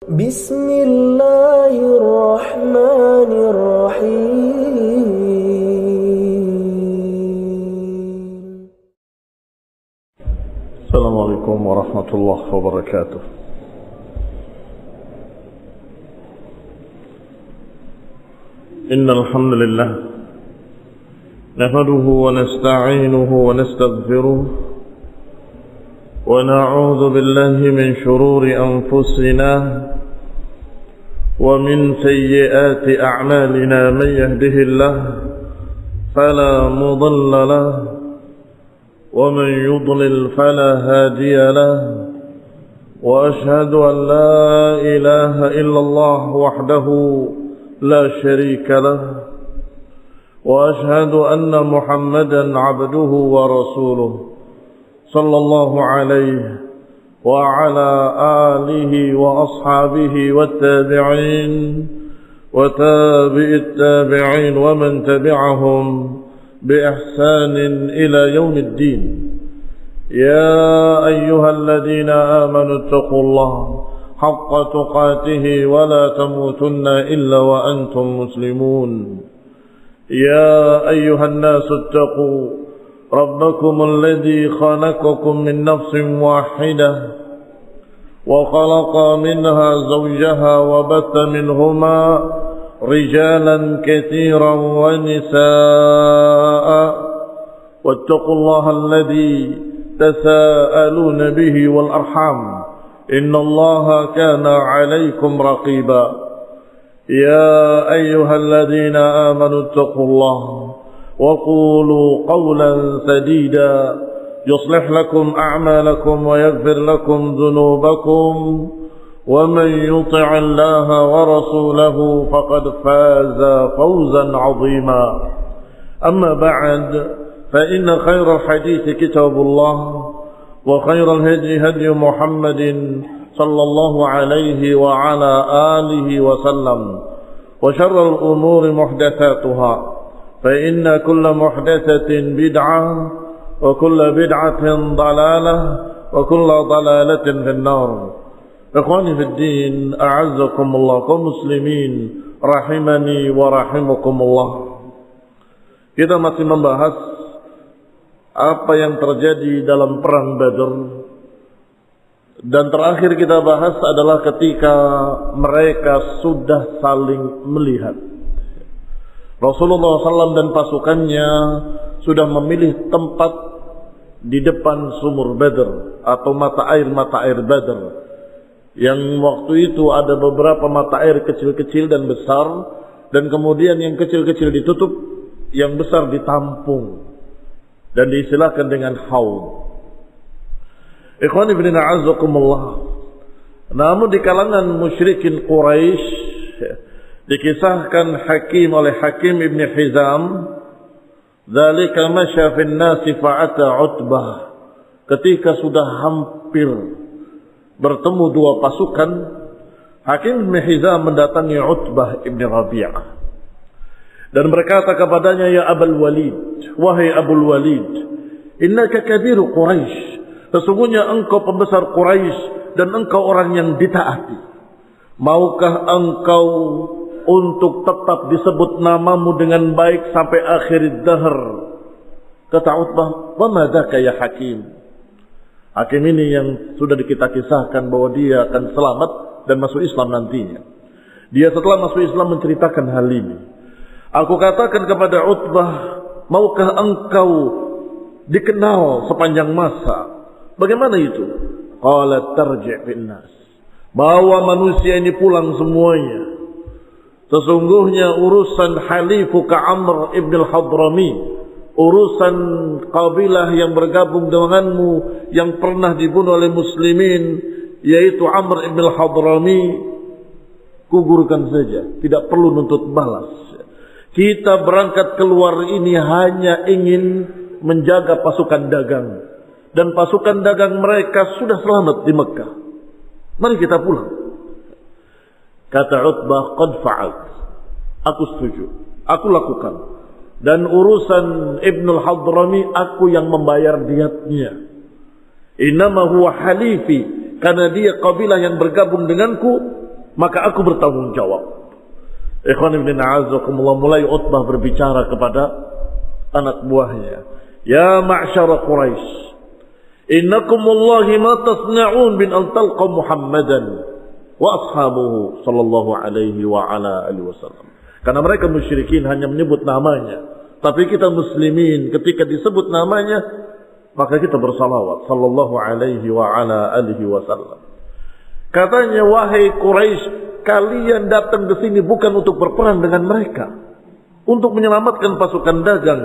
بسم الله الرحمن الرحيم السلام عليكم ورحمة الله وبركاته. إن الحمد لله نحمده ونستعينه ونستغفره ونعوذ بالله من شرور أنفسنا ومن سيئات أعمالنا. من يهده الله فلا مضل له ومن يضلل فلا هادي له، وأشهد أن لا إله إلا الله وحده لا شريك له، وأشهد أن محمدا عبده ورسوله صلى الله عليه وعلى آله وأصحابه والتابعين وتابع التابعين ومن تبعهم بإحسان إلى يوم الدين. يا أيها الذين آمنوا اتقوا الله حق تقاته ولا تموتن إلا وأنتم مسلمون. يا أيها الناس اتقوا ربكم الذي خلقكم من نفس واحدة وخلق منها زوجها وبث منهما رجالا كثيرا ونساء، واتقوا الله الذي تساءلون به والأرحام إن الله كان عليكم رقيبا. يا أيها الذين آمنوا اتقوا الله وقولوا قولا سديدا يصلح لكم أعمالكم ويغفر لكم ذنوبكم، ومن يطع الله ورسوله فقد فاز فوزا عظيما. أما بعد، فإن خير الحديث كتاب الله، وخير الهدي هدي محمد صلى الله عليه وعلى آله وسلم، وشر الأمور محدثاتها، فإن كل محدثة بدعة وكل بدعة ضلالة وكل ضلالة في النار. Ikhwani fi din, a'azzakumullah, kaum muslimin rahimani wa rahimakumullah. Kita masih membahas apa yang terjadi dalam perang Badr, dan terakhir kita bahas adalah ketika mereka sudah saling melihat. Rasulullah SAW dan pasukannya sudah memilih tempat di depan sumur Badr atau mata air Badr, yang waktu itu ada beberapa mata air kecil-kecil dan besar, dan kemudian yang kecil-kecil ditutup, yang besar ditampung dan diistilahkan dengan haud. Ikhwan ibn a'azzakumullah. Namun di kalangan musyrikin Quraisy dikisahkan oleh Hakim ibn Hizam, dzalika masya fin nasi fa'ata Utbah, ketika sudah hampir bertemu dua pasukan, Hakim ibn Hizam mendatangi Utbah ibn Rabi'ah dan berkata kepadanya, ya Abul Walid, wahai Abul Walid, innaka kabiru Quraisy, sesungguhnya engkau pembesar Quraisy dan engkau orang yang ditaati. Maukah engkau untuk tetap disebut namamu dengan baik sampai akhir dahr? Kata Utbah, wa madzaka ya Hakim. Hakim ini yang sudah kita kisahkan bahwa dia akan selamat dan masuk Islam nantinya. Dia setelah masuk Islam menceritakan hal ini. Aku katakan kepada Utbah, maukah engkau dikenal sepanjang masa? Bagaimana itu? Qala tarji' bin nas, bawa manusia ini pulang semuanya. Sesungguhnya urusan halifuka Amr ibn al-Hadrami, urusan kabilah yang bergabung denganmu yang pernah dibunuh oleh muslimin, yaitu Amr ibn al-Hadrami, kuburkan saja, tidak perlu nuntut balas. Kita berangkat keluar ini hanya ingin menjaga pasukan dagang, dan pasukan dagang mereka sudah selamat di Mekah. Mari kita pulang. Kata Utbah, qad fa'alt, aku setuju, aku lakukan. Dan urusan Ibnul Hadrami aku yang membayar diatnya. Innama huwa halifi, karena dia kabilah yang bergabung denganku, maka aku bertanggung jawab. Ikhwan ibn a'azakumullah, mulai Utbah berbicara kepada anak buahnya. Ya ma'syara Quraisy, innakum wallahi ma tasna'un bin an talqa Muhammadan wa ashabuhu sallallahu alaihi wa ala alihi wasallam. Karena mereka musyrikin hanya menyebut namanya, tapi kita muslimin ketika disebut namanya maka kita bersalawat sallallahu alaihi wa ala alihi wasallam. Katanya, wahai Quraisy, kalian datang ke sini bukan untuk berperang dengan mereka, untuk menyelamatkan pasukan dagang.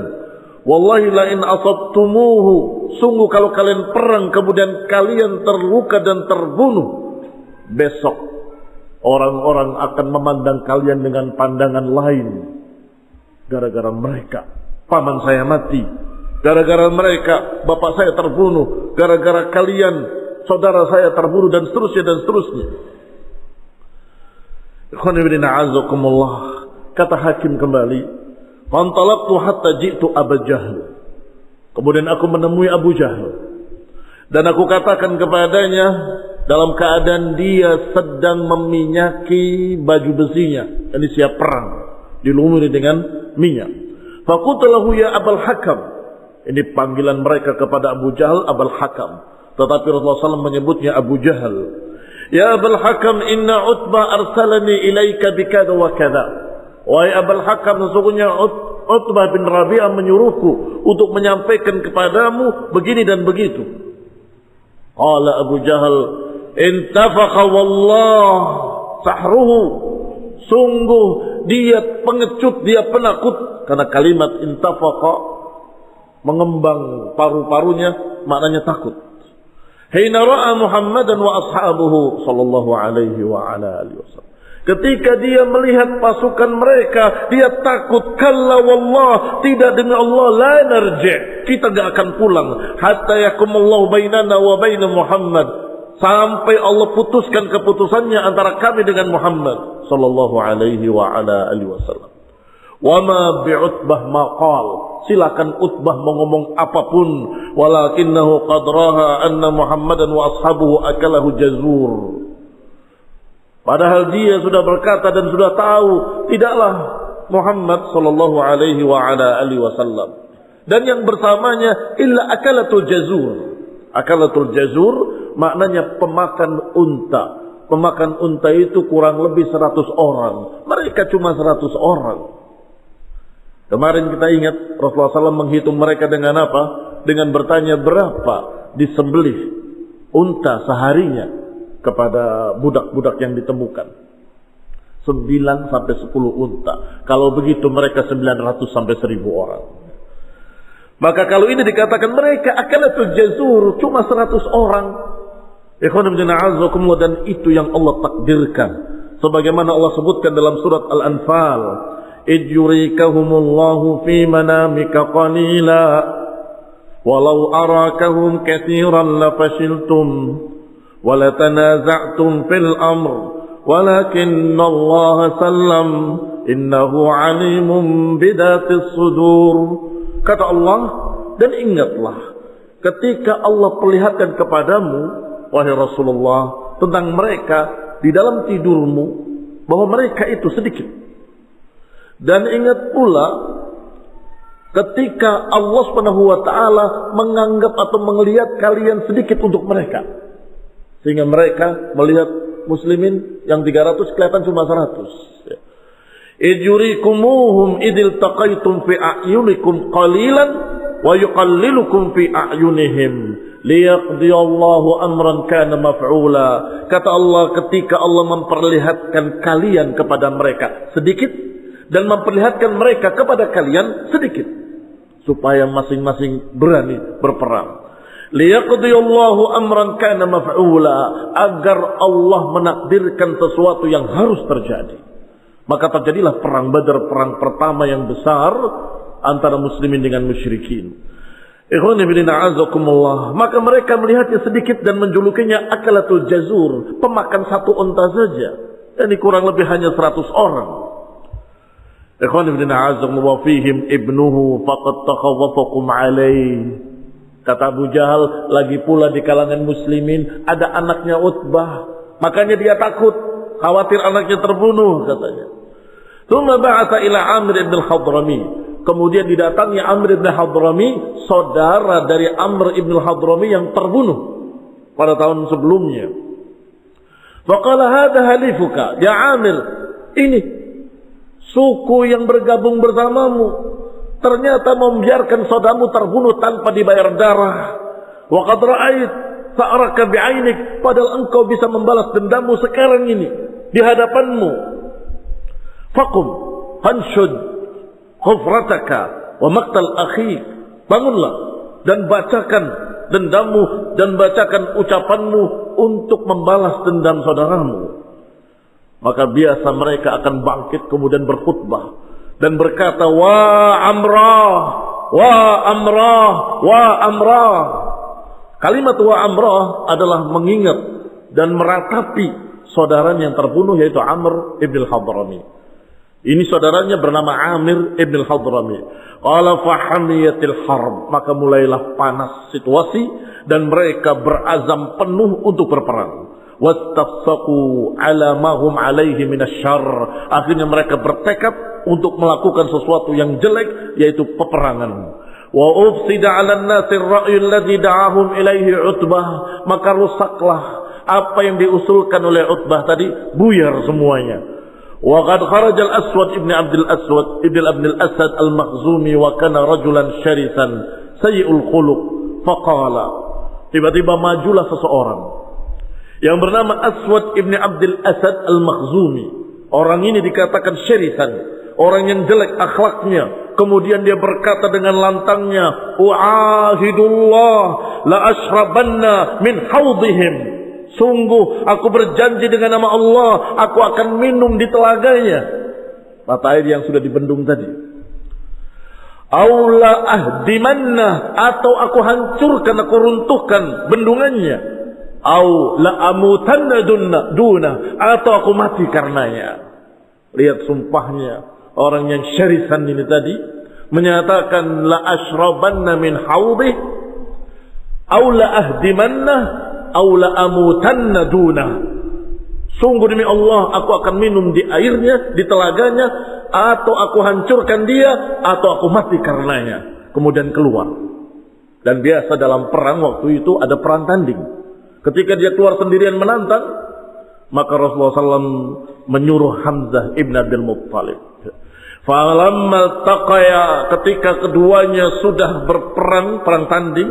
Wallahi la in asabtumuhu, sungguh kalau kalian perang kemudian kalian terluka dan terbunuh, besok orang-orang akan memandang kalian dengan pandangan lain. Gara-gara mereka paman saya mati, gara-gara mereka bapak saya terbunuh, gara-gara kalian saudara saya terbunuh, dan seterusnya dan seterusnya. Ikhwan ibn a'azakumullah, kata Hakim kembali, fantalaqtu hatta ji'tu Abu Jahal. Kemudian aku menemui Abu Jahal dan aku katakan kepadanya dalam keadaan dia sedang meminyaki baju besinya, ini siap perang, dilumuri dengan minyak. Faqultu lahu ya Abul Hakam, ini panggilan mereka kepada Abu Jahal Abul Hakam, tetapi Rasulullah SAW menyebutnya Abu Jahal. Ya Abul Hakam, inna Utbah arsalani ilaika bikada wa kada. Wahai Abul Hakam, sesungguhnya Utbah bin Rabi'ah menyuruhku untuk menyampaikan kepadamu begini dan begitu. Qala Abu Jahal, intafaqa wallah sahruhu, sungguh dia pengecut, dia penakut. Karena kalimat intafaqa, mengembang paru-parunya, maknanya takut. Hina ra'a Muhammadan wa ashabuhu sallallahu alaihi wa ala alihi wasallam. Ketika dia melihat pasukan mereka, dia takut. Kalla wallah, tidak, demi Allah, la narji', kita tidak akan pulang hatta yakumullahu bainana wa baina Muhammad, sampai Allah putuskan keputusannya antara kami dengan Muhammad sallallahu alaihi wa ala alihi wasallam. Wa ma bi'utbah maqal, silakan Utbah mengomong apapun, walakinnahu qadraha anna Muhammadan wa ashabuhu akalahu jazur. Padahal dia sudah berkata dan sudah tahu, tidaklah Muhammad sallallahu alaihi wa ala alihi wasallam dan yang bersamanya illa akalatul jazur. Akalatul jazur maknanya pemakan unta. Pemakan unta itu kurang lebih 100 orang. Mereka cuma 100 orang. Kemarin kita ingat Rasulullah SAW menghitung mereka dengan apa? Dengan bertanya berapa disembelih unta seharinya kepada budak-budak yang ditemukan. 9 sampai 10 unta. Kalau begitu mereka 900 sampai 1000 orang. Maka kalau ini dikatakan mereka akalatul jazur, cuma 100 orang. Ikhwan ibn a'azakumullah, dan itu yang Allah takdirkan. Sebagaimana Allah sebutkan dalam surat Al-Anfal, إِذْ يُرِيكَهُمُ اللَّهُ فِي مَنَامِكَ قَلِيلًا وَلَوْ أَرَاكَهُمْ كَثِيرًا لَفَشِلْتُمْ وَلَتَنَازَعْتُمْ فِي الْأَمْرِ وَلَكِنَّ اللَّهَ سَلَّمَ إِنَّهُ عَلِيمٌ بِذَاتِ الصُّدُورِ. Kata Allah, dan ingatlah ketika Allah perlihatkan kepadamu, wahai Rasulullah, tentang mereka di dalam tidurmu, bahwa mereka itu sedikit. Dan ingat pula ketika Allah Subhanahu wa taala menganggap atau melihat kalian sedikit untuk mereka, sehingga mereka melihat muslimin yang 300 kelihatan cuma 100. Ijurikumuhum idil taqaitum fi a'yunikum qalilan wa yuqallilukum fi a'yunihim liyaqdiyallahu amran kana maf'ula. Kata Allah, ketika Allah memperlihatkan kalian kepada mereka sedikit dan memperlihatkan mereka kepada kalian sedikit, supaya masing-masing berani berperang. Liyaqdiyallahu amran kana maf'ula, agar Allah menakdirkan sesuatu yang harus terjadi. Maka terjadilah perang Badar, perang pertama yang besar antara muslimin dengan musyrikin. Ikhwan ibn a'azakumullah, maka mereka melihatnya sedikit dan menjulukinya akalatul jazur, pemakan satu unta saja. Ini kurang lebih hanya 100 orang. Ikhwan ibn a'azakumullah, fihim ibnuhu faqad takhawwafakum alaih. Kata Abu Jahal, lagi pula di kalangan muslimin ada anaknya Utbah, makanya dia takut. khawatir anaknya terbunuh katanya. Tsumma ba'atha ila Amr ibn al-Hadrami. Kemudian didatangi Amr ibn al-Hadrami, saudara dari Amr ibn al-Hadrami yang terbunuh pada tahun sebelumnya. Faqala hadha halifuka ya Amir, ini suku yang bergabung bersamamu ternyata membiarkan saudaramu terbunuh tanpa dibayar darah. Wa qad ra'ait sa'raka bi'ainik, padahal engkau bisa membalas dendammu sekarang ini di hadapanmu. Faqum fanshud khufrataka wa maqtal akhi, bangunlah dan bacakan dendammu dan bacakan ucapanmu untuk membalas dendam saudaramu. Maka biasa mereka akan bangkit kemudian berkhutbah dan berkata, wa amrah, wa amrah, wa amrah. Kalimat wa amrah adalah mengingat dan meratapi saudaranya yang terbunuh, yaitu Amr ibn al-Hadrami. Ini saudaranya bernama Amir ibn al-Hadrami. Qala fahamiyatil harb, maka mulailah panas situasi dan mereka berazam penuh untuk berperang. Wattafaqu ala ma hum alaihi minasyarr, akhirnya mereka bertekad untuk melakukan sesuatu yang jelek, yaitu peperangan. Wa ufsida 'ala an-nasi ar-ra'yu alladhi da'ahum ilaihi Utbah, maka rusaklah apa yang diusulkan oleh Utbah tadi, buyar semuanya. Wa qad kharaja al-Aswad ibn Abdul Aswad ibn al-Asad al-Makhzumi wa kana rajulan syarisan sayyi'ul khuluq. Faqala, tiba-tiba majulah seseorang yang bernama Aswad ibn Abdul Asad al-Makhzumi. Orang ini dikatakan syarisan, orang yang jelek akhlaknya. Kemudian dia berkata dengan lantangnya, u'ahidullah la ashrabanna min haudihim, sungguh aku berjanji dengan nama Allah, aku akan minum di telaganya, mata air yang sudah dibendung tadi. Aula ahdimanna, atau aku hancurkan, aku runtuhkan bendungannya. Au la amutanna duna, atau aku mati karenanya. Lihat sumpahnya orang yang syarisan ini tadi, menyatakan la ashrabanna min haudih au la ahdimanna au la amutanna duna. Sungguh demi Allah, aku akan minum di airnya, di telaganya, atau aku hancurkan dia, atau aku mati karenanya. Kemudian keluar. Dan biasa dalam perang waktu itu ada perang tanding. Ketika dia keluar sendirian menantang, maka Rasulullah SAW menyuruh Hamzah ibn Abdul Muttalib. Falamma taqaya, ketika keduanya sudah berperang, perang tanding,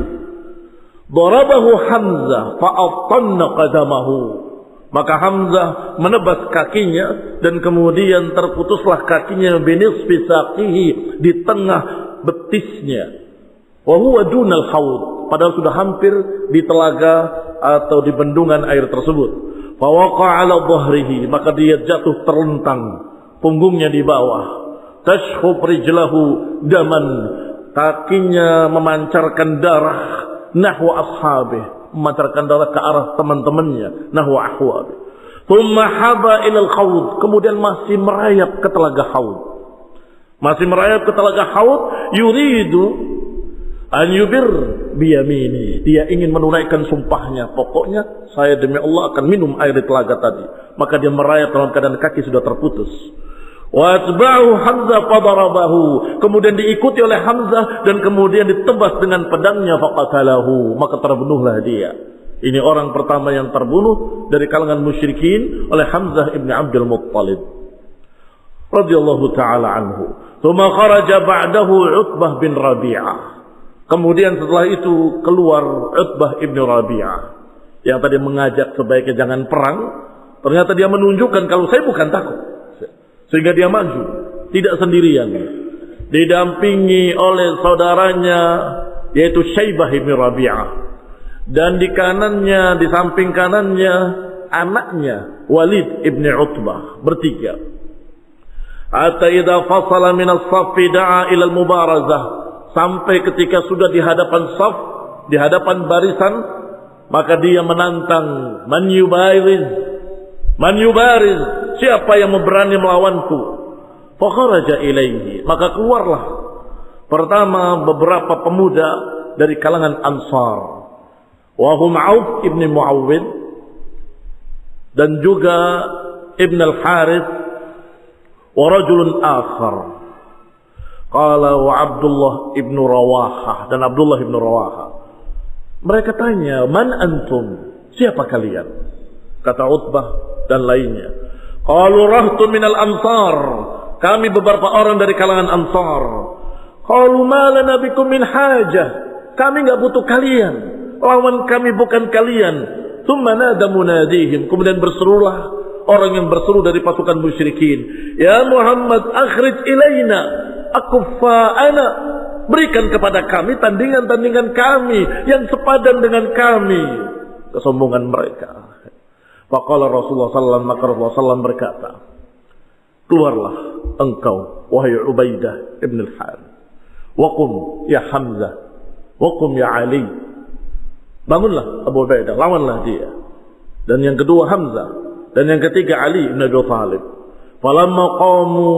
darabahu Hamzah fa'attanna qadamahu, maka Hamzah menebas kakinya dan kemudian terputuslah kakinya binisfi saqihi, di tengah betisnya. Wa huwa dunal haud, padahal sudah hampir di telaga atau di bendungan air tersebut. Fawaqa ala dhahrihi, maka dia jatuh terlentang, punggungnya di bawah. Tashkhub rijlahu daman, kakinya memancarkan darah. Nahwa ashabih, memancarkan darah ke arah teman-temannya. Nahwa ahwabih. Thumma haba ilal khawd, kemudian masih merayap ke telaga haud. Masih merayap ke telaga haud. Yuridu an yubir biyamini, dia ingin menunaikan sumpahnya. Pokoknya saya demi Allah akan minum air di telaga tadi. Maka dia merayap dalam keadaan kaki sudah terputus. Wa atba'ahu Hamzah fadarabahu, kemudian diikuti oleh Hamzah dan kemudian ditebas dengan pedangnya, faqatalahu, maka terbunuhlah dia. Ini orang pertama yang terbunuh dari kalangan musyrikin oleh Hamzah ibn Abdul Muttalib radhiyallahu taala anhu. Tsumma kharaja ba'dahu Utbah bin Rabi'ah. Kemudian setelah itu keluar Utbah ibn Rabi'ah yang tadi mengajak sebaiknya jangan perang. Ternyata dia menunjukkan kalau saya bukan takut, sehingga dia maju, tidak sendirian, didampingi oleh saudaranya yaitu Syaibah ibn Rabi'ah, dan di kanannya, di samping kanannya anaknya Walid ibn Utbah, bertiga. Hatta idza fasala min as-saffi da'a ila al-mubarazah, sampai ketika sudah di hadapan saf, di hadapan barisan, maka dia menantang, man yubariz, siapa yang berani melawanku? Fakharaja ilaihi, maka keluarlah pertama beberapa pemuda dari kalangan Ansar, wa hum Auf ibn Muawwid, dan juga ibn al-Harith wa rajulun akhar. Qala wa Abdullah ibn Rawahah, dan Abdullah ibn Rawahah. Mereka tanya, man antum? Siapa kalian? Kata Utbah dan lainnya. Qalu rahtun minal ansar. Kami beberapa orang dari kalangan Ansar. Qalu ma lana bikum min hajah. Kami enggak butuh kalian. Lawan kami bukan kalian. Tsumma nada munadihim. Kemudian berserulah orang yang berseru dari pasukan musyrikin. Ya Muhammad, akhrij ilaina akuffa'ana. Berikan kepada kami tandingan-tandingan kami yang sepadan dengan kami. Kesombongan mereka. Faqala Rasulullah sallallahu alaihi wasallam, maka Rasulullah sallallahu berkata, keluarlah engkau wahai Ubaidah ibn al-Harith. Waqum ya Hamzah, waqum ya Ali. Bangunlah Abu Ubaidah, lawanlah dia. Dan yang kedua Hamzah, dan yang ketiga Ali ibn Abi Thalib. Falamma qamu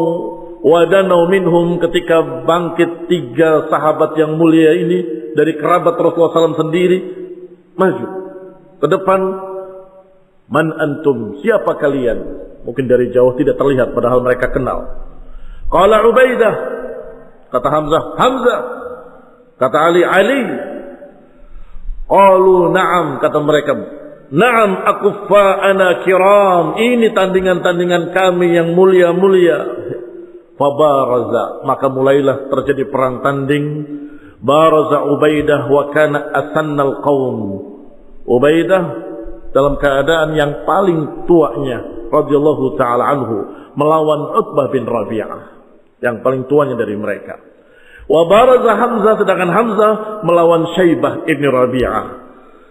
wa danau minhum, ketika bangkit tiga sahabat yang mulia ini dari kerabat Rasulullah SAW sendiri, maju ke depan. Man antum? Siapa kalian? Mungkin dari jauh tidak terlihat, padahal mereka kenal. Qala Ubaidah, kata Hamzah, Hamzah. Kata Ali, Ali. Qalu na'am, kata mereka, na'am akuffa'ana kiram. Ini tandingan-tandingan kami yang mulia-mulia. Fabaraza, maka mulailah terjadi perang tanding. Baraza Ubaidah wa kana asannal qaum. Ubaidah dalam keadaan yang paling tuanya radhiyallahu taala anhu melawan Utbah bin Rabi'ah, yang paling tuanya dari mereka. Wa baraza Hamzah, sedangkan Hamzah melawan Syaibah ibn Rabi'ah.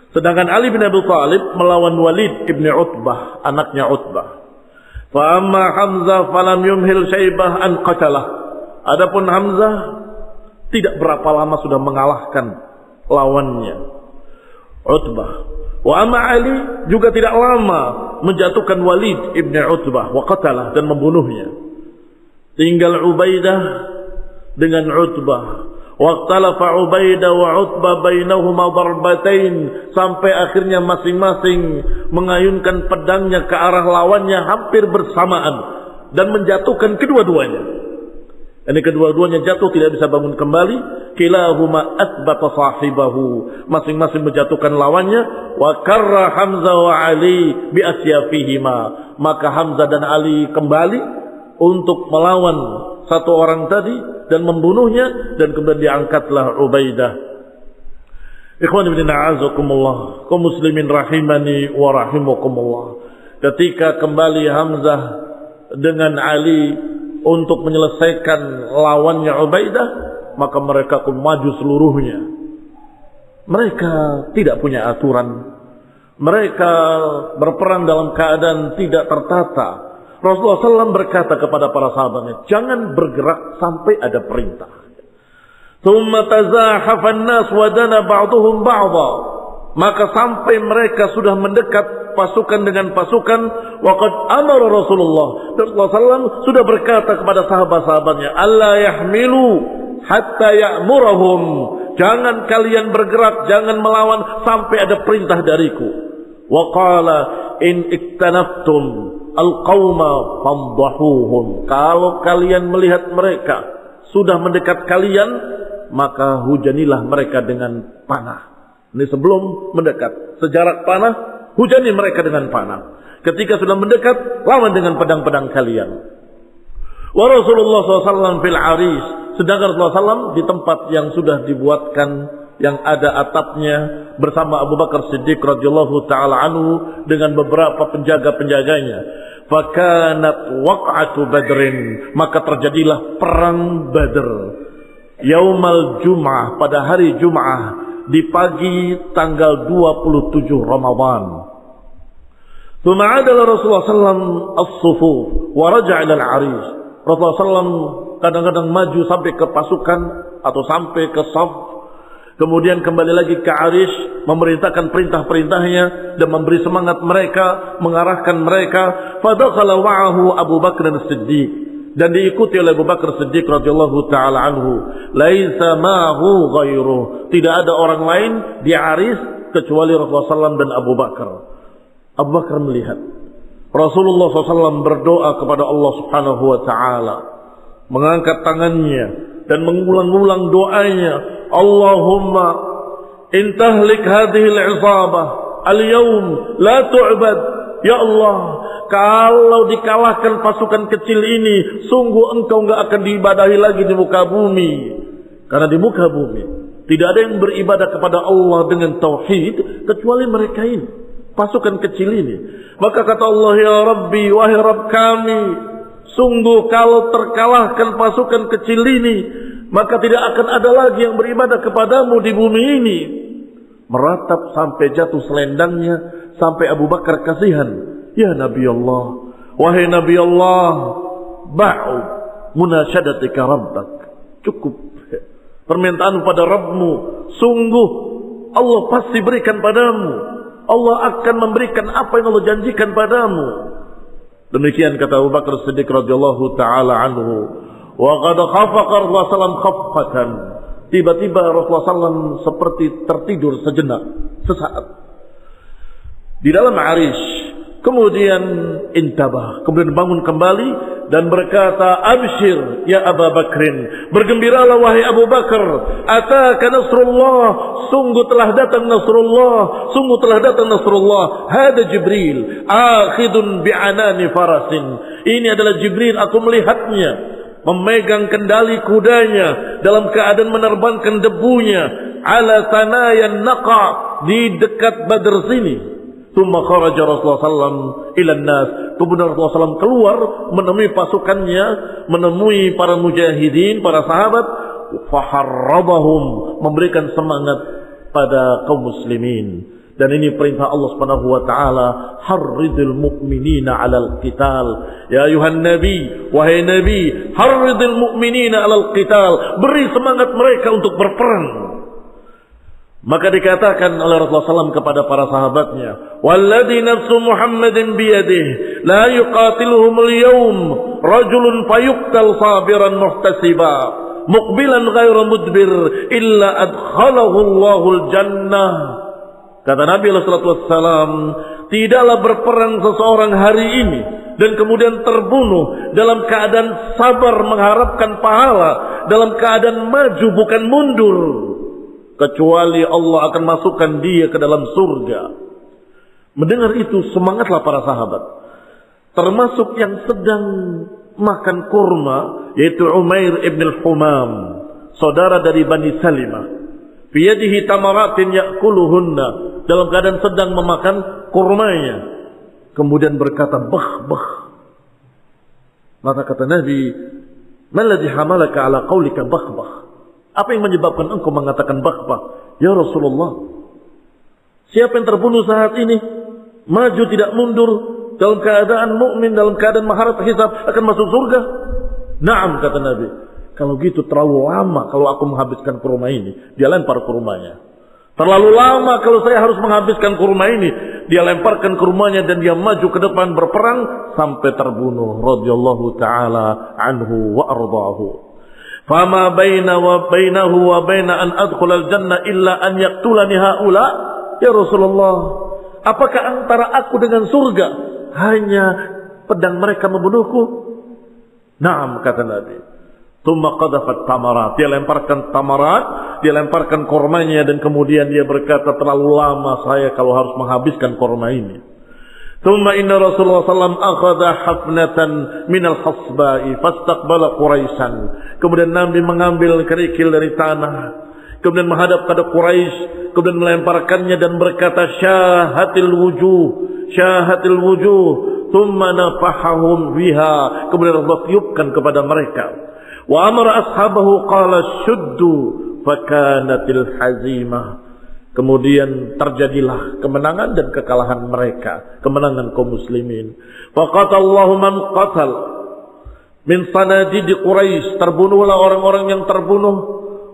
Sedangkan Ali bin Abi Thalib melawan Walid ibn Utbah, anaknya Utbah. Fa amma Hamzah falam yumhil Syaibah an qatalah. Adapun Hamzah tidak berapa lama sudah mengalahkan lawannya Utbah. Wa amma Ali juga tidak lama menjatuhkan Walid ibn Utbah wa qatalah, dan membunuhnya. Tinggal Ubaidah dengan Utbah. Waqtalafa Ubaidah wa Utbah bainahuma darbatain, sampai akhirnya masing-masing mengayunkan pedangnya ke arah lawannya hampir bersamaan dan menjatuhkan kedua-duanya. Ini kedua-duanya jatuh, tidak bisa bangun kembali. Kilahuma athbata sahibahu, masing-masing menjatuhkan lawannya. Wa karra Hamzah wa Ali bi asyafihima, maka Hamzah dan Ali kembali untuk melawan satu orang tadi dan membunuhnya, dan kemudian diangkatlah Ubaidah. Ikhwan ibn a'azakumullah, kaum muslimin rahimani wa rahimakumullah. Ketika kembali Hamzah dengan Ali untuk menyelesaikan lawannya Ubaidah, maka mereka pun maju seluruhnya. Mereka tidak punya aturan. Mereka berperang dalam keadaan tidak tertata. Rasulullah SAW berkata kepada para sahabatnya, jangan bergerak sampai ada perintah. Tsumma tazahafa an-nas wa dana ba'duhum ba'dha. Maka sampai mereka sudah mendekat pasukan dengan pasukan, waqad amara Rasulullah SAW sudah berkata kepada sahabat-sahabatnya, alla yahmilu hatta ya'murahum, jangan kalian bergerak, jangan melawan sampai ada perintah dariku. Wa qala in iktanaftum alqauma famdahuhum, kalau kalian melihat mereka sudah mendekat kalian, maka hujanilah mereka dengan panah. Ini sebelum mendekat, sejarak panah, hujani mereka dengan panah. Ketika sudah mendekat, lawan dengan pedang-pedang kalian. Wa Rasulullah SAW fil aris, sedangkan Rasulullah SAW di tempat yang sudah dibuatkan, yang ada atapnya, bersama Abu Bakar Siddiq radhiyallahu taala anhu dengan beberapa penjaga-penjaganya. Fakanat waq'atu Badrin, maka terjadilah perang Badr. Yaumal Jum'ah, pada hari Jum'ah, di pagi tanggal 27 Ramadan. Tsumma adala Rasulullah sallallahu as-sufuf wa raja'a ila al-aris. Rasulullah sallallahu kadang-kadang maju sampai ke pasukan atau sampai ke saf, kemudian kembali lagi ke aris, memerintahkan perintah-perintahnya dan memberi semangat mereka, mengarahkan mereka. Fadakhala wa'ahu Abu Bakr as-Siddiq, dan diikuti oleh Abu Bakar Siddiq radhiyallahu taala anhu. Laisa ma'hu ghairuh, tidak ada orang lain di aris kecuali Rasulullah SAW dan Abu Bakar. Abu Bakar melihat Rasulullah SAW berdoa kepada Allah Subhanahu wa taala, mengangkat tangannya dan mengulang-ulang doanya, Allahumma in tahlik hadhihi al-'isabah al-yawm la tu'bad. Ya Allah, kalau dikalahkan pasukan kecil ini, sungguh engkau enggak akan diibadahi lagi di muka bumi. Karena di muka bumi tidak ada yang beribadah kepada Allah dengan tauhid kecuali mereka ini, pasukan kecil ini. Maka kata Allah, ya Rabbi, wahai Rabb kami, sungguh kalau terkalahkan pasukan kecil ini, maka tidak akan ada lagi yang beribadah kepadamu di bumi ini. Meratap sampai jatuh selendangnya, sampai Abu Bakar kasihan. Ya Nabi Allah, wahai Nabi Allah, ba'u munasyadatika rabbak. Cukup permintaan pada Rabbmu, sungguh Allah pasti berikan padamu. Allah akan memberikan apa yang Allah janjikan padamu. Demikian kata Abu Bakar Siddiq radhiyallahu taala anhu. Wa qad khafaqa Rasulullah sallallahu khafatan. Tiba-tiba Rasulullah sallallahu seperti tertidur sejenak, sesaat di dalam arish. Kemudian intabah, kemudian bangun kembali dan berkata, abshir ya Abu Bakrin, bergembiralah wahai Abu Bakar, ataka nasrullah, sungguh telah datang nasrullah, sungguh telah datang nasrullah. Hada Jibril akhidun bi'anani farasin, ini adalah Jibril, aku melihatnya memegang kendali kudanya dalam keadaan menerbangkan debunya ala sanayan naqa, di dekat Badr sini. Tsumma kharaja Rasulullah sallallahu ila an-nas. Kemudian Rasulullah sallallahu keluar menemui pasukannya, menemui para mujahidin, para sahabat, faharrabahum, memberikan semangat pada kaum muslimin. Dan ini perintah Allah Subhanahu wa taala, harridil mu'minina 'alal qital. Ya ayuhan nabi, wahai nabi, harridil mu'minina 'alal qital, beri semangat mereka untuk berperang. Maka dikatakan oleh Rasulullah SAW kepada para sahabatnya, walladzi nafsu Muhammadin biyadihi la yuqatiluhum al-yawm rajulun fayuqtal sabiran muhtasiba muqbilan ghairu mudbir illa adkhalahu Allahul jannah. Kata Nabi SAW, tidaklah berperang seseorang hari ini dan kemudian terbunuh dalam keadaan sabar mengharapkan pahala, dalam keadaan maju bukan mundur, kecuali Allah akan masukkan dia ke dalam surga. Mendengar itu semangatlah para sahabat, termasuk yang sedang makan kurma, yaitu Umair ibn al-Humam, saudara dari Bani Salimah. Biyadihi tamaratin ya'kuluhunna, dalam keadaan sedang memakan kurmanya. Kemudian berkata, bah. Maka kata Nabi, maladhi hamalaka ala qawlika bah. Apa yang menyebabkan engkau mengatakan bah? Ya Rasulullah, siapa yang terbunuh saat ini, maju tidak mundur, dalam keadaan mukmin, dalam keadaan mengharap hisab, akan masuk surga? Naam, kata Nabi. Kalau gitu terlalu lama kalau aku menghabiskan kurma ini. Dia lempar kurmanya. Terlalu lama kalau saya harus menghabiskan kurma ini. Dia lemparkan kurmanya dan dia maju ke depan berperang sampai terbunuh radhiyallahu taala anhu wa ardaahu. Fama bainahu wa baina an adkhula al-jannah illa an yaqtulani haula. Ya Rasulullah, apakah antara aku dengan surga hanya pedang mereka membunuhku? Naam, kata Nabi. Tsumma qadafat tamarat, dia lemparkan tamarat, dia lemparkan kormanya, dan kemudian dia berkata, terlalu lama saya kalau harus menghabiskan korma ini. Tsumma inna Rasulullah sallallahu akhadha hafnatan minal khasba'i fastaqbala Quraisyan. Kemudian Nabi mengambil kerikil dari tanah, kemudian menghadap pada Quraisy, kemudian melemparkannya dan berkata, syahatil wujuh, tsumma nafahahum biha. Kemudian Allah tiupkan kepada mereka. Wa amara ashabahu qala shuddu fakanatil hazimah. Kemudian terjadilah kemenangan dan kekalahan mereka, kemenangan kaum muslimin. Faqatallahu man qatal min sanadid Quraisy, terbunuhlah orang-orang yang terbunuh.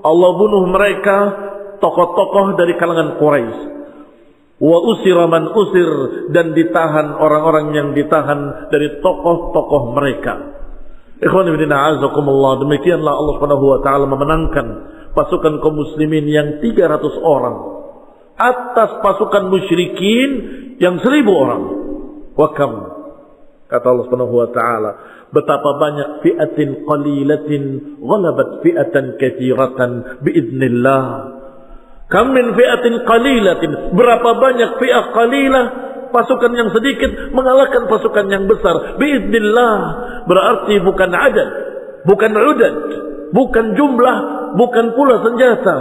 Allah bunuh mereka, tokoh-tokoh dari kalangan Quraisy. Wa usira man usir, dan ditahan orang-orang yang ditahan dari tokoh-tokoh mereka. Ikhwan fillah a'azakumullah, demikianlah Allah Subhanahu wa taala memenangkan pasukan kaum muslimin yang 300 orang atas pasukan musyrikin yang 1000 orang. Wa kam Kata Allah Subhanahu wa taala, betapa banyak fi'atin qalilatin ghalabat fi'atan katsiratan biiznillah. Kam min fi'atin qalilatin, berapa banyak fi'ah qalilah, pasukan yang sedikit mengalahkan pasukan yang besar biiznillah. Berarti bukan adad, bukan udad, bukan jumlah, bukan pula senjata,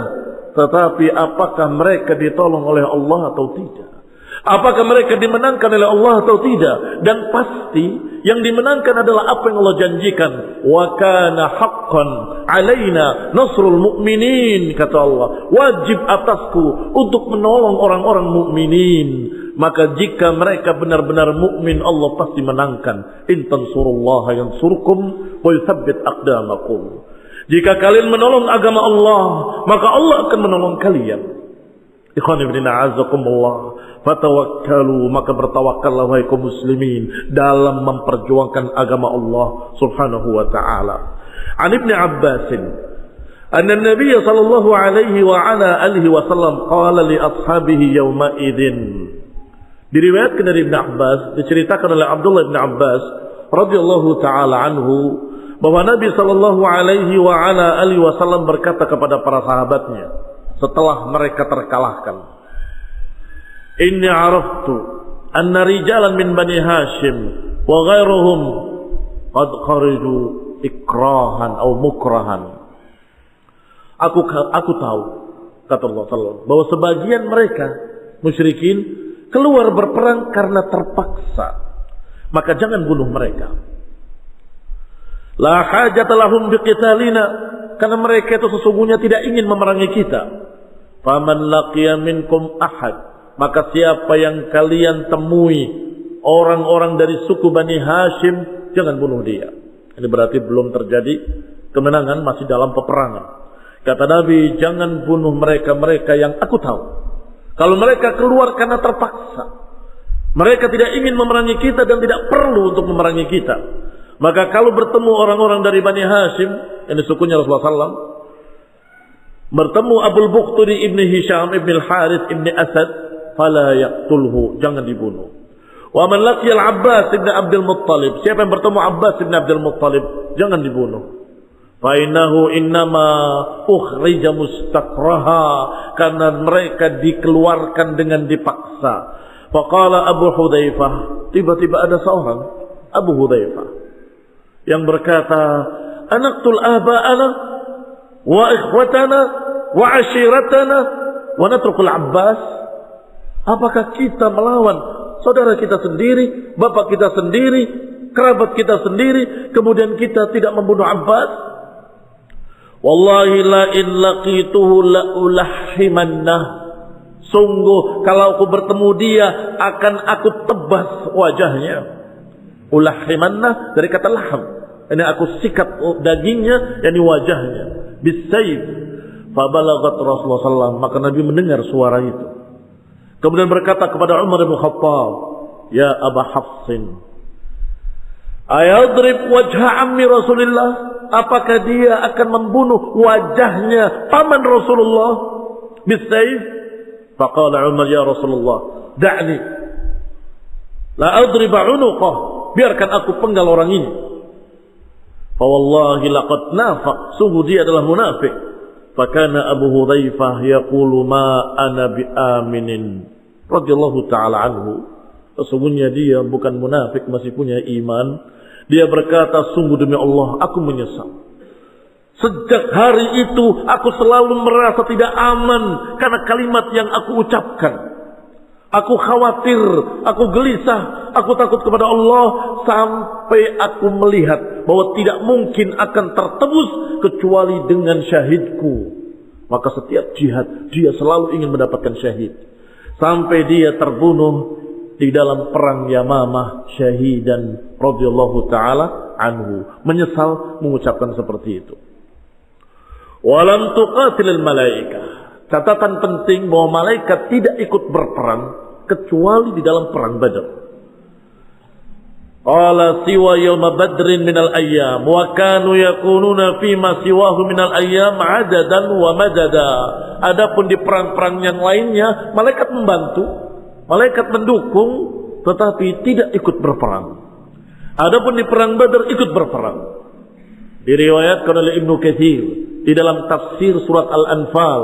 tetapi apakah mereka ditolong oleh Allah atau tidak? Apakah mereka dimenangkan oleh Allah atau tidak? Dan pasti yang dimenangkan adalah apa yang Allah janjikan. Wa kana haqqan alaina nasrul mu'minin, kata Allah. Wajib atasku untuk menolong orang-orang mukminin. Maka jika mereka benar-benar mukmin, Allah pasti menangkan. In tansurullaha yansurkum wa yuthabbit aqdamakum. Jika kalian menolong agama Allah, maka Allah akan menolong kalian. Ikhwan ibn a'azakumullah, fatawakkalu, maka bertawakallah wahai kaum muslimin dalam memperjuangkan agama Allah Subhanahu wa taala. An Ibnu Abbas anna Nabiy sallallahu alaihi wa ala alihi wasallam qala li ashabihi yauma idzin. Diriwayatkan dari Ibnu Abbas, diceritakan oleh Abdullah bin Abbas radhiyallahu taala anhu bahwa Nabi sallallahu alaihi wa ala alihi wasallam berkata kepada para sahabatnya setelah mereka terkalahkan, inni araftu anna rijalan min bani Hashim wa ghairuhum qad kharaju ikrahan atau mukrahan. Aku tahu, kata Allah sallallahu, bahwa sebagian mereka musyrikin keluar berperang karena terpaksa, maka jangan bunuh mereka. La hajata lahum biqitalina, karena mereka itu sesungguhnya tidak ingin memerangi kita. Faman laqiya minkum ahad, maka siapa yang kalian temui orang-orang dari suku Bani Hashim, jangan bunuh dia. Ini berarti belum terjadi kemenangan, masih dalam peperangan. Kata Nabi, jangan bunuh mereka-mereka yang aku tahu. Kalau mereka keluar karena terpaksa, mereka tidak ingin memerangi kita dan tidak perlu untuk memerangi kita, maka kalau bertemu orang-orang dari Bani Hashim, ini sukunya Rasulullah SAW, bertemu Abul Bukhturi ibni Hisham ibni Al-Harith ibni Asad, fala yaqtulhu, jangan dibunuh. Wa man laqiya Al-Abbas ibni Abdul Muttalib, siapa yang bertemu Abbas ibni Abdul Muttalib, jangan dibunuh. Fa innahu innama ukhrija mustakraha, karena mereka dikeluarkan dengan dipaksa. Faqala Abu Hudzaifah, tiba-tiba ada seorang Abu Hudzaifah yang berkata, anaqtul aba'ana wa ikhwatana wa ashiratana wa natrukul Abbas. Apakah kita melawan saudara kita sendiri, bapak kita sendiri, kerabat kita sendiri, kemudian kita tidak membunuh Abbas? Wallahi la in laqituhu la ulahhimannah, sungguh kalau aku bertemu dia akan aku tebas wajahnya. Ulahhimannah dari kata laham, ini aku sikat dagingnya, yakni wajahnya, bisayf. Fabalagat Rasulullah SAW, maka Nabi mendengar suara itu. Kemudian berkata kepada Umar bin Khattab, ya Aba Hafsin, ayadrib wajha ammi Rasulillah, apakah dia akan membunuh wajahnya paman Rasulullah bisayf? Faqala Umar, ya Rasulullah, da'ni la adriba unuqah, biarkan aku penggal orang ini. Fa wallahi laqad nafaq, sungguh dia adalah munafik. Fakana Abu Hudzaifah yaqulu ma ana bi aminin radhiyallahu taala anhu, sesungguhnya dia bukan munafik, masih punya iman. Dia berkata, sungguh demi Allah aku menyesal. Sejak hari itu aku selalu merasa tidak aman karena kalimat yang aku ucapkan. Aku khawatir, aku gelisah, aku takut kepada Allah, sampai aku melihat bahwa tidak mungkin akan tertebus kecuali dengan syahidku. Maka setiap jihad dia selalu ingin mendapatkan syahid, sampai dia terbunuh di dalam perang Yamamah syahidan radhiyallahu taala anhu. Menyesal mengucapkan seperti itu. Walam tuqatilil malaikah, catatan penting bahwa malaikat tidak ikut berperang kecuali di dalam perang Badar. Qala siwa yawma badrin minal ayyam wa kanu yakununa fima siwahu minal ayyam adadan wa madada. Adapun di perang-perang yang lainnya malaikat membantu, malaikat mendukung, tetapi tidak ikut berperang. Adapun di perang Badar ikut berperang. Diriwayatkan oleh Ibnu Katsir di dalam tafsir surat Al-Anfal,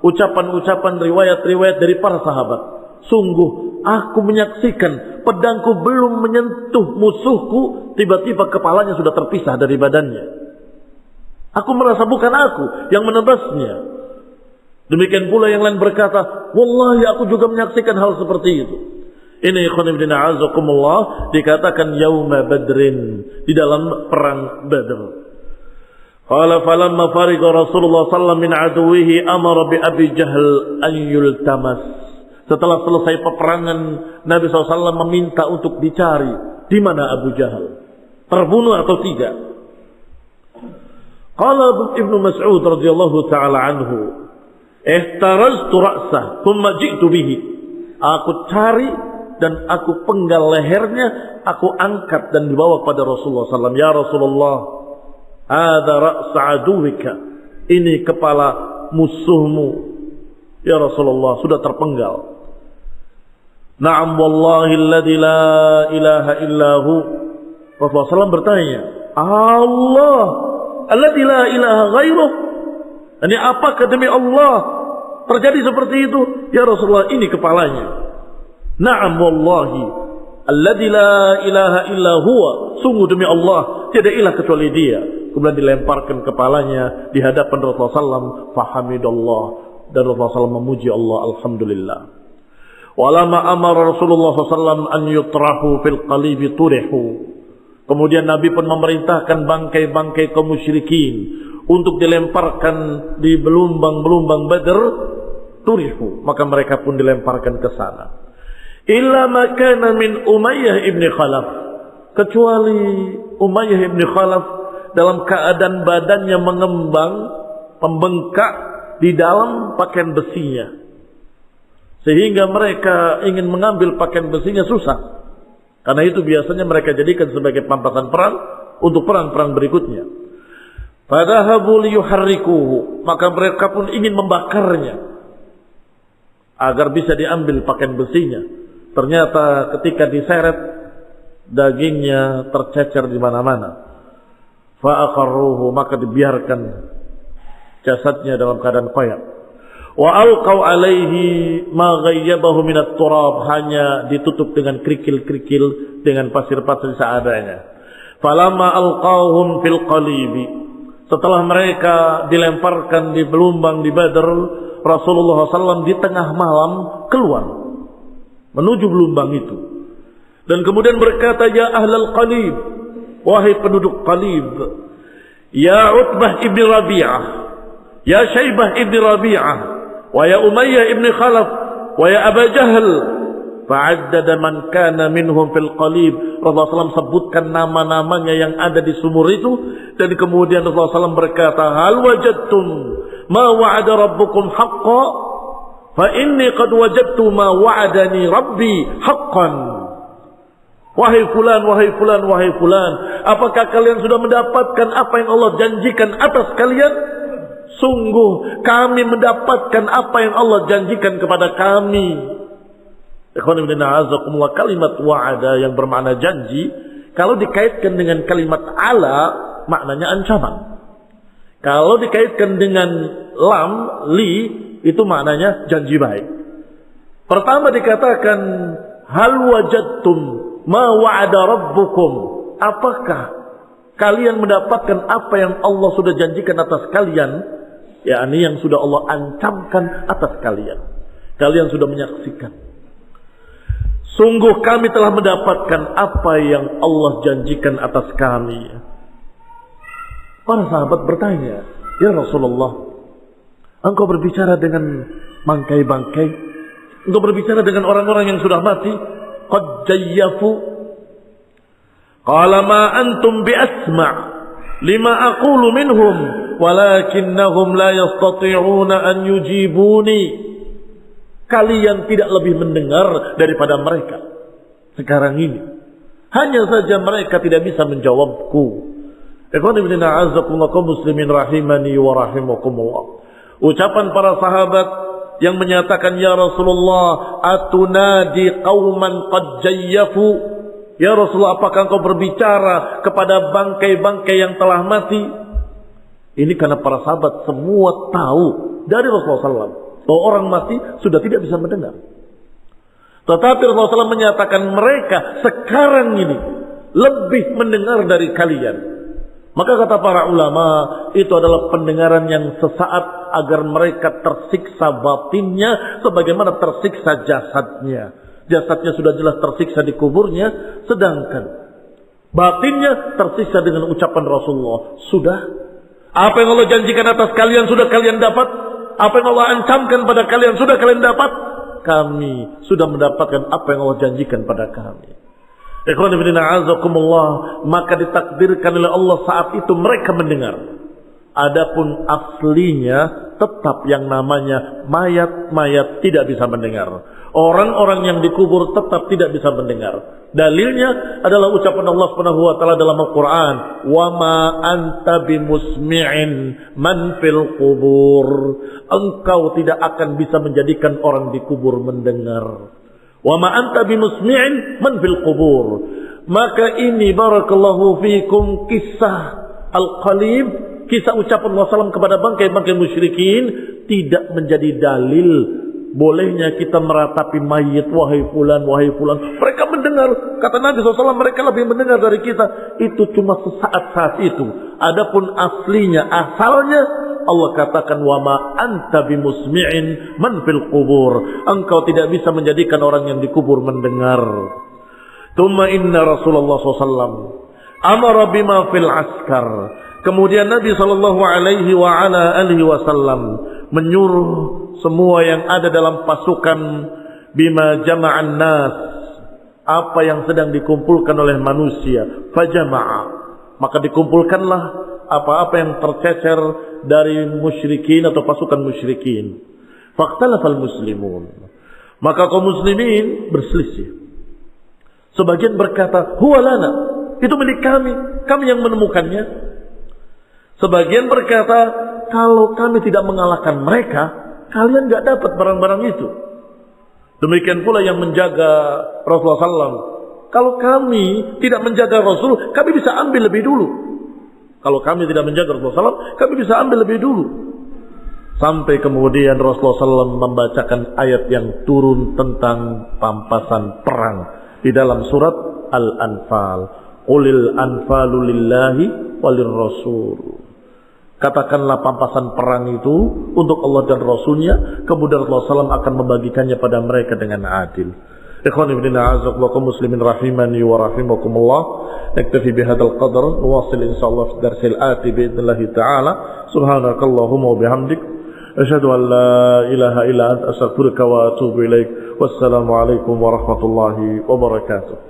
ucapan-ucapan riwayat-riwayat dari para sahabat. Sungguh aku menyaksikan pedangku belum menyentuh musuhku, tiba-tiba kepalanya sudah terpisah dari badannya. Aku merasa bukan aku yang menebasnya. Demikian pula yang lain berkata, wallahi aku juga menyaksikan hal seperti itu. Ini ikhwan ibn a'azakumullah dikatakan yauma badrin, di dalam perang Badr. Qala falamma fariqa Rasulullah sallallahu min aduwihi amara bi Abi Jahl an yultamas. Setelah selesai peperangan, Nabi SAW meminta untuk dicari di mana Abu Jahal, terbunuh atau tidak. Qala Ibnu Mas'ud radhiyallahu taala anhu, ihtaraztu ra'sah thumma ji'tu bihi. Aku cari dan aku penggal lehernya, aku angkat dan dibawa pada Rasulullah SAW. Ya Rasulullah, hadza ra'sa aduwika, ini kepala musuhmu. Ya Rasulullah, sudah terpenggal. Na'am wallahi alladzi la ilaha illahu. Rasulullah SAW bertanya, Allah alladzi la ilaha ghairuh, ini apakah demi Allah terjadi seperti itu? Ya Rasulullah, ini kepalanya. Na'am wallahi alladzi la ilaha illa huwa, sungguh demi Allah tiada ilah kecuali dia. Kemudian dilemparkan kepalanya di hadapan Rasulullah SAW. Fahamidallah, dan Rasulullah SAW memuji Allah, alhamdulillah. Walama amara Rasulullah SAW an yutrahu fil qalibi turihu. Kemudian Nabi pun memerintahkan bangkai-bangkai kaum musyrikin untuk dilemparkan di belumbang-belumbang Badr. Turihu, maka mereka pun dilemparkan ke sana. Illa makana min Umayyah ibn Khalaf, kecuali Umayyah ibn Khalaf dalam keadaan badannya mengembang, membengkak di dalam pakaian besinya, sehingga mereka ingin mengambil pakaian besinya susah. Karena itu biasanya mereka jadikan sebagai pampasan perang untuk perang-perang berikutnya. Fadhahabu liyuharrikuhu, maka mereka pun ingin membakarnya agar bisa diambil pakaian besinya. Ternyata ketika diseret, dagingnya tercecer di mana-mana. Fa'aqarruhu, maka dibiarkan jasadnya dalam keadaan koyak. Wa alqaw alaihi ma ghayyabahu minat turab, hanya ditutup dengan kerikil-kerikil, dengan pasir-pasir seadanya. Falamma alqahum fil qalibi, setelah mereka dilemparkan di belumbang di Badr, Rasulullah SAW di tengah malam keluar menuju belumbang itu, dan kemudian berkata, ya ahlal qalib, wahai penduduk Qalib, ya Utbah ibn Rabi'ah, ya Syaibah ibn Rabi'ah, wa ya Umayyah ibn Khalaf, wa ya Aba Jahl. Fa'addada man kana minhum fil qalib. Rasulullah SAW sebutkan nama-namanya yang ada di sumur itu, dan kemudian Rasulullah SAW berkata, hal wajadtum ma wa'ada rabbukum haqqan, fa inni qad wajadtu ma wa'adani rabbi haqqan. Wahai fulan, wahai fulan, wahai fulan, apakah kalian sudah mendapatkan apa yang Allah janjikan atas kalian? Sungguh kami mendapatkan apa yang Allah janjikan kepada kami. Ikhwan ibn a'azakumullah, kalimat wa'ada yang bermakna janji, kalau dikaitkan dengan kalimat ala, maknanya ancaman. Kalau dikaitkan dengan lam, li, itu maknanya janji baik. Pertama dikatakan, hal wajadtum ma wa'ada rabbukum, apakah kalian mendapatkan apa yang Allah sudah janjikan atas kalian, yakni yang sudah Allah ancamkan atas kalian. Kalian sudah menyaksikan. Sungguh kami telah mendapatkan apa yang Allah janjikan atas kami. Para sahabat bertanya, ya Rasulullah, engkau berbicara dengan bangkai-bangkai, engkau berbicara dengan orang-orang yang sudah mati, qad jayyafu. Qala ma antum bi asma' lima aqulu minhum walakinnahum la yastati'una an yujibuni. Kalian tidak lebih mendengar daripada mereka sekarang ini. Hanya saja mereka tidak bisa menjawabku. Ikhwan ibn a'azakumullah kaum muslimin rahimani wa rahimakumullah. Ucapan para sahabat yang menyatakan, ya Rasulullah, atunadi qauman qad jayyafu, Ya Rasulullah, apakah engkau berbicara kepada bangkai-bangkai yang telah mati? Ini karena para sahabat semua tahu dari Rasulullah SAW bahwa orang mati sudah tidak bisa mendengar. Tetapi Rasulullah SAW menyatakan mereka sekarang ini lebih mendengar dari kalian. Maka kata para ulama, itu adalah pendengaran yang sesaat agar mereka tersiksa batinnya sebagaimana tersiksa jasadnya. Jasadnya sudah jelas tersiksa di kuburnya, sedangkan batinnya tersiksa dengan ucapan Rasulullah. Sudah, apa yang Allah janjikan atas kalian sudah kalian dapat. Apa yang Allah ancamkan pada kalian sudah kalian dapat. Kami sudah mendapatkan apa yang Allah janjikan pada kami. Ikhwan fillah a'azakumullah, maka ditakdirkan oleh Allah saat itu mereka mendengar. Adapun aslinya tetap yang namanya mayat-mayat tidak bisa mendengar. Orang-orang yang dikubur tetap tidak bisa mendengar. Dalilnya adalah ucapan Allah Subhanahu wa taala dalam Al-Qur'an, "Wa ma anta bimusmi'in man fil qubur." Engkau tidak akan bisa menjadikan orang di kubur mendengar. Wa ma anta bimusmi'in man fil qubur. Maka ini barakallahu fikum kisah Al-Qalib, kisah ucapan Rasulullah kepada bangkai-bangkai musyrikin tidak menjadi dalil bolehnya kita meratapi mayit, wahai fulan, wahai fulan. Mereka mendengar, kata Nabi SAW, mereka lebih mendengar dari kita. Itu cuma sesaat saat itu. Adapun aslinya, asalnya Allah katakan, wa ma anta bimusmi'in man fil qubur. Engkau tidak bisa menjadikan orang yang dikubur mendengar. Tsumma inna Rasulullah SAW amara bima fil askar. Kemudian Nabi sallallahu alaihi wa ala alihi wasallam menyuruh semua yang ada dalam pasukan bima jama'an nas, apa yang sedang dikumpulkan oleh manusia, fajama'a, maka dikumpulkanlah apa-apa yang tercecer dari musyrikin atau pasukan musyrikin. Faqtalafal muslimun, maka kaum muslimin berselisih. Sebagian berkata, huwa lana, itu milik kami, kami yang menemukannya. Sebagian berkata, kalau kami tidak mengalahkan mereka, kalian gak dapat barang-barang itu. Demikian pula yang menjaga Rasulullah SAW. Kalau kami tidak menjaga Rasul, kami bisa ambil lebih dulu. Kalau kami tidak menjaga Rasulullah SAW, kami bisa ambil lebih dulu. Sampai kemudian Rasulullah SAW membacakan ayat yang turun tentang pampasan perang di dalam surat Al-Anfal. Qulil anfalu lillahi walir rasul. Katakanlah pampasan perang itu untuk Allah dan Rasulnya. Kemudian Rasulullah SAW akan membagikannya pada mereka dengan adil. Ikhwan ibn a'azakullah muslimin rahimani wa rahimakumullah. Naktafi bihadal qadar. Nuwasil insyaAllah fi darsil ati bi'idnillahi ta'ala. Subhanakallahumma wa bihamdik. Asyhadu an la ilaha illa anta astaghfiruka wa atubu ilaik. Wassalamu alaikum warahmatullahi wabarakatuh.